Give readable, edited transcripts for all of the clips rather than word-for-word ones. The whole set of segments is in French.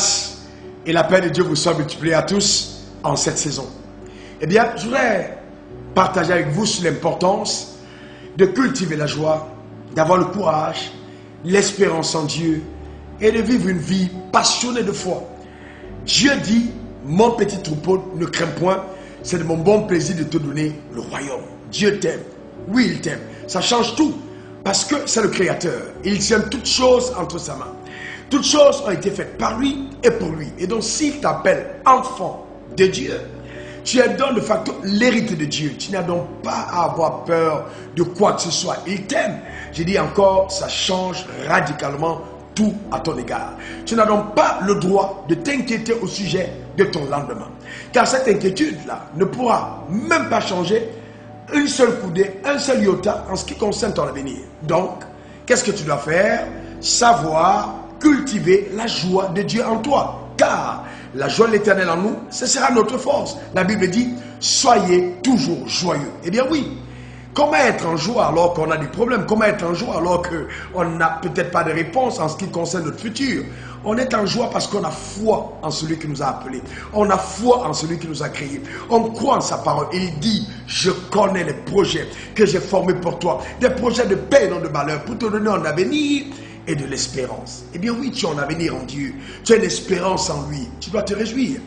grâce et la paix de Dieu vous soient multipliés à tous en cette saison. Eh bien, je voudrais partager avec vous sur l'importance de cultiver la joie, d'avoir le courage, l'espérance en Dieu et de vivre une vie passionnée de foi. Dieu dit, mon petit troupeau, ne crains point, c'est de mon bon plaisir de te donner le royaume. Dieu t'aime. Oui, il t'aime. Ça change tout parce que c'est le Créateur. Il tient toutes choses entre sa main. Toutes choses ont été faites par lui et pour lui. Et donc, s'il t'appelle enfant de Dieu, tu es donc de facto l'héritier de Dieu. Tu n'as donc pas à avoir peur de quoi que ce soit. Il t'aime. Je dis encore, ça change radicalement tout à ton égard. Tu n'as donc pas le droit de t'inquiéter au sujet de ton lendemain. Car cette inquiétude-là ne pourra même pas changer une seule coudée, un seul iota en ce qui concerne ton avenir. Donc, qu'est-ce que tu dois faire? Savoir cultiver la joie de Dieu en toi. Car la joie de l'Éternel en nous, ce sera notre force. La Bible dit, soyez toujours joyeux. Eh bien oui, comment être en joie alors qu'on a des problèmes? Comment être en joie alors qu'on n'a peut-être pas de réponse en ce qui concerne notre futur? On est en joie parce qu'on a foi en celui qui nous a appelés. On a foi en celui qui nous a créés. On croit en sa parole. Il dit, je connais les projets que j'ai formés pour toi. Des projets de paix et non de malheur pour te donner un avenir et de l'espérance. Eh bien oui, tu as un avenir en Dieu. Tu as une espérance en lui. Tu dois te réjouir.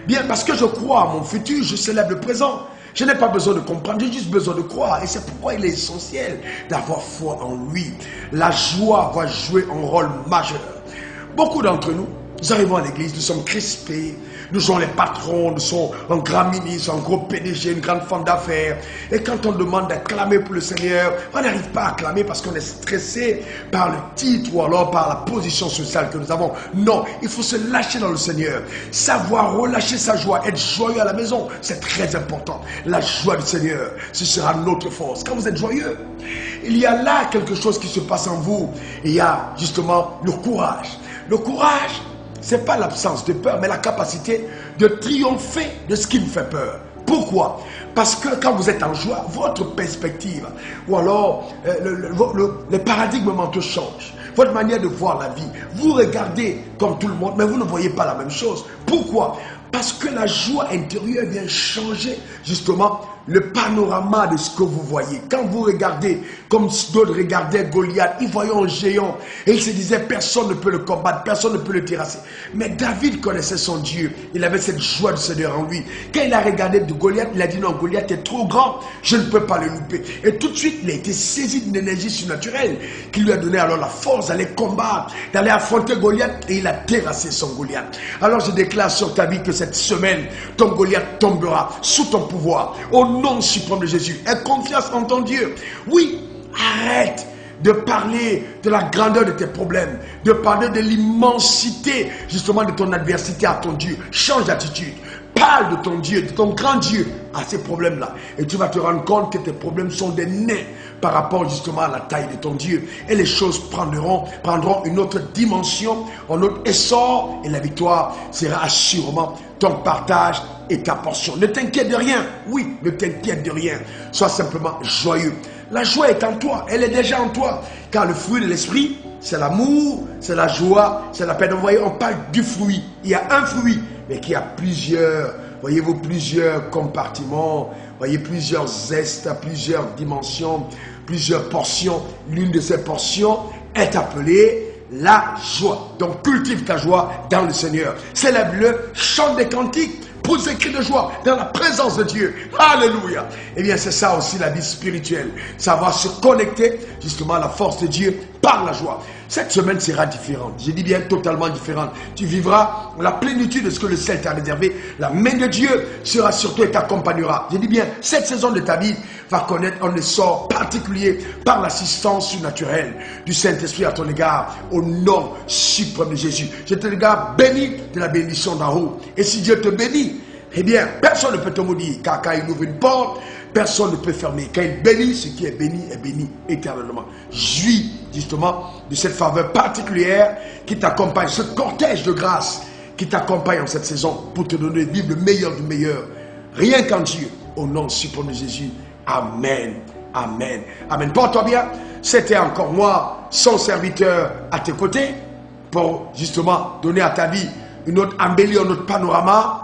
Bien, parce que je crois à mon futur, je célèbre le présent. Je n'ai pas besoin de comprendre, j'ai juste besoin de croire. Et c'est pourquoi il est essentiel d'avoir foi en lui. La joie va jouer un rôle majeur. Beaucoup d'entre nous, nous arrivons à l'église, nous sommes crispés, nous sommes les patrons, nous sommes un grand ministre, un gros PDG, une grande femme d'affaires. Et quand on demande d'acclamer pour le Seigneur, on n'arrive pas à acclamer parce qu'on est stressé par le titre ou alors par la position sociale que nous avons. Non, il faut se lâcher dans le Seigneur. Savoir relâcher sa joie, être joyeux à la maison, c'est très important. La joie du Seigneur, ce sera notre force. Quand vous êtes joyeux, il y a là quelque chose qui se passe en vous. Il y a justement le courage. Le courage, ce n'est pas l'absence de peur, mais la capacité de triompher de ce qui vous fait peur. Pourquoi? Parce que quand vous êtes en joie, votre perspective, ou alors les paradigmes mentaux changent. Votre manière de voir la vie. Vous regardez comme tout le monde, mais vous ne voyez pas la même chose. Pourquoi? Parce que la joie intérieure vient changer justement le panorama de ce que vous voyez. Quand vous regardez, comme d'autres regardaient Goliath, ils voyaient un géant et ils se disaient personne ne peut le combattre, personne ne peut le terrasser. Mais David connaissait son Dieu, il avait cette joie du Seigneur en lui. Quand il a regardé de Goliath, il a dit non, Goliath est trop grand, je ne peux pas le louper. Et tout de suite, il a été saisi d'une énergie surnaturelle qui lui a donné alors la force d'aller combattre, d'aller affronter Goliath et il a terrassé son Goliath. Alors je déclare sur ta vie que cette semaine, ton Goliath tombera sous ton pouvoir. Au nom suprême de Jésus, aie confiance en ton Dieu. Oui, arrête de parler de la grandeur de tes problèmes, de parler de l'immensité justement de ton adversité à ton Dieu. Change d'attitude. Parle de ton Dieu, de ton grand Dieu à ces problèmes-là. Et tu vas te rendre compte que tes problèmes sont des nains par rapport justement à la taille de ton Dieu. Et les choses prendront une autre dimension, un autre essor. Et la victoire sera assurément ton partage et ta portion. Ne t'inquiète de rien. Oui, ne t'inquiète de rien. Sois simplement joyeux. La joie est en toi. Elle est déjà en toi. Car le fruit de l'esprit, c'est l'amour, c'est la joie, c'est la paix. Donc, vous voyez, on parle du fruit. Il y a un fruit, mais qui a plusieurs, voyez-vous, plusieurs compartiments, voyez, plusieurs zestes, plusieurs dimensions, plusieurs portions. L'une de ces portions est appelée la joie. Donc cultive ta joie dans le Seigneur. Célèbre-le, chante des cantiques, pousse des cris de joie dans la présence de Dieu. Alléluia. Eh bien c'est ça aussi la vie spirituelle. Savoir se connecter justement à la force de Dieu par la joie. Cette semaine sera différente. Je dis bien totalement différente. Tu vivras la plénitude de ce que le ciel t'a réservé. La main de Dieu sera sur toi et t'accompagnera. Je dis bien, cette saison de ta vie va connaître un essor particulier par l'assistance surnaturelle du Saint-Esprit à ton égard, au nom suprême de Jésus. Je te regarde béni de la bénédiction d'en haut. Et si Dieu te bénit, eh bien, personne ne peut te maudire, car quand il ouvre une porte, personne ne peut fermer. Quand il bénit, ce qui est béni éternellement. Jouis justement de cette faveur particulière qui t'accompagne, ce cortège de grâce qui t'accompagne en cette saison pour te donner de vivre le meilleur du meilleur. Rien qu'en Dieu, au nom suprême de Jésus. Amen. Amen. Amen. Porte-toi bien. C'était encore moi, son serviteur à tes côtés, pour justement donner à ta vie une autre embellie, un autre panorama.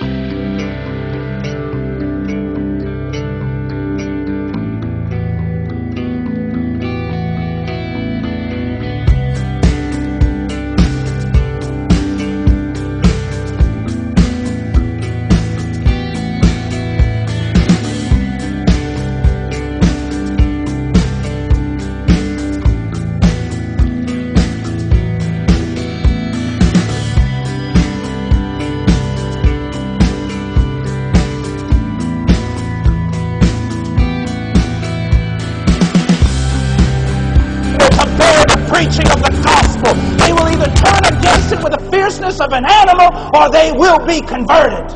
Preaching of the gospel. They will either turn against it with the fierceness of an animal, or they will be converted.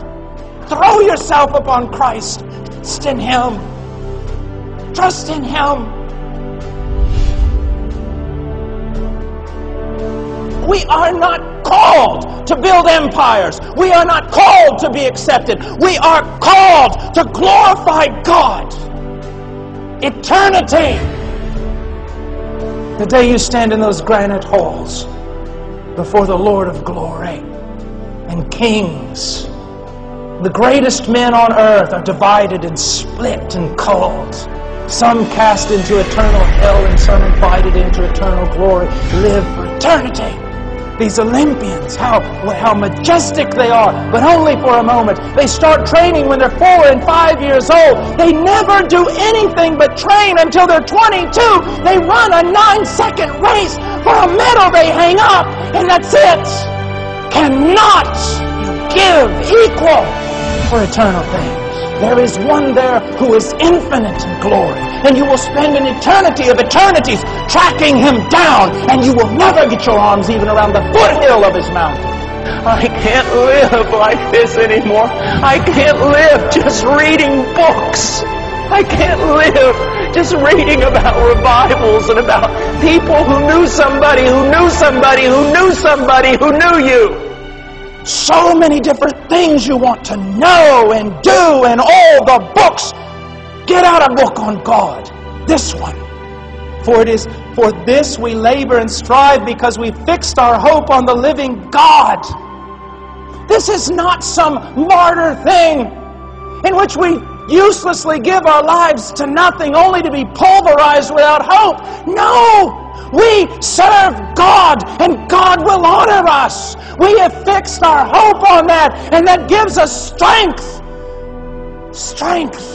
Throw yourself upon Christ. Trust in Him. Trust in Him. We are not called to build empires. We are not called to be accepted. We are called to glorify God. Eternity. The day you stand in those granite halls before the Lord of glory and kings, the greatest men on earth are divided and split and called. Some cast into eternal hell and some invited into eternal glory. Live for eternity. These Olympians, how majestic they are, but only for a moment. They start training when they're 4 and 5 years old. They never do anything but train until they're 22. They run a 9-second race for a medal they hang up, and that's it. Cannot give equal for eternal things. There is one there who is infinite in glory, and you will spend an eternity of eternities tracking Him down, and you will never get your arms even around the foothill of His mountain. I can't live like this anymore. I can't live just reading books. I can't live just reading about revivals and about people who knew somebody who knew somebody who knew somebody who knew you. So many different things you want to know and do, and all the books. Get out a book on God. This one. For it is for this we labor and strive, because we fixed our hope on the living God. This is not some martyr thing in which we uselessly give our lives to nothing only to be pulverized without hope. No! We serve God, and God will honor us. We have fixed our hope on that, and that gives us strength. Strength.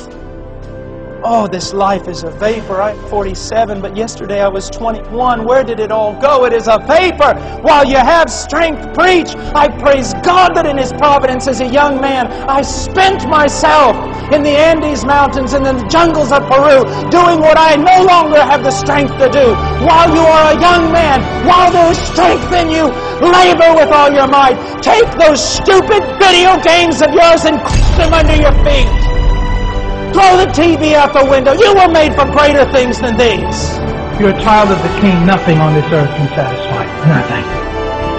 Oh, this life is a vapor. I'm 47, but yesterday I was 21. Where did it all go? It is a vapor. While you have strength, preach. I praise God that in His providence as a young man, I spent myself in the Andes Mountains and in the jungles of Peru doing what I no longer have the strength to do. While you are a young man, while there is strength in you, labor with all your might. Take those stupid video games of yours and crush them under your feet. Throw the TV out the window. You were made for greater things than these. If you're a child of the King, nothing on this earth can satisfy. Nothing.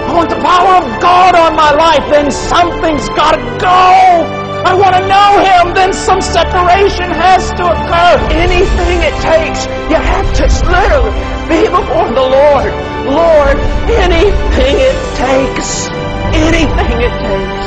I want the power of God on my life. Then something's got to go. I want to know Him. Then some separation has to occur. Anything it takes. You have to literally be before the Lord. Lord, anything it takes. Anything it takes.